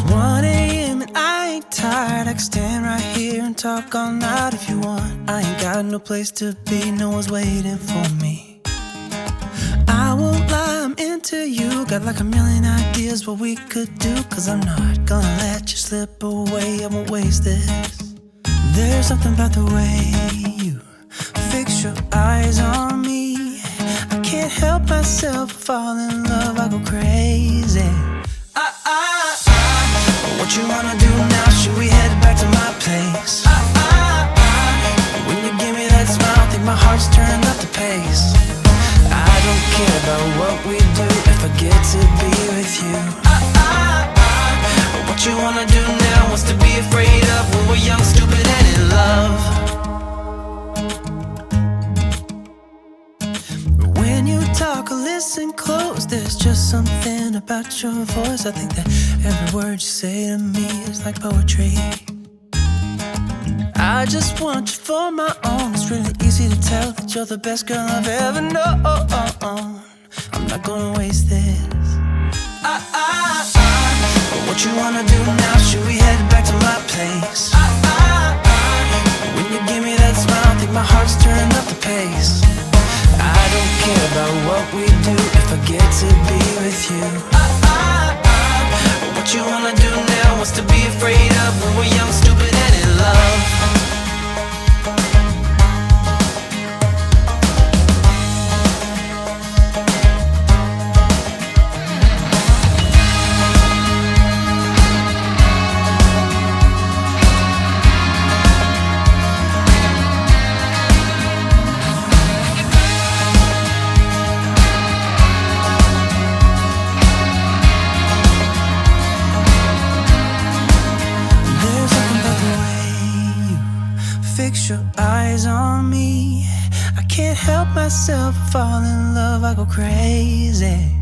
1 a.m. and I ain't tired. I can stand right here and talk all night if you want. I ain't got no place to be, no one's waiting for me. I won't lie, I'm into you. Got like a million ideas what we could do. Cause I'm not gonna let you slip away, I won't waste this. There's something about the way you fix your eyes on me. I can't help myself, fall in love, I go crazy. What you wanna do now? Should we head back to my place? When you give me that smile, I think my heart's turned up the pace. I don't care about what we do if I get to be with you. What you wanna do now? What's to be afraid of when we're young, stupid, and in love? When you talk or listen close, there's just something about your voice. I think that every word you say to me is like poetry. I just want you for my own. It's really easy to tell that you're the best girl I've ever known. I'm not gonna waste this. What you wanna do now? Should we head back to my place? When you give me that smile, I think my heart's turned up the pace. I don't care about what we do if I get to be with you. What you wanna do now? What's to be afraid of when we're young, stupid, and in love? Fix your eyes on me. I can't help myself, fall in love, I go crazy.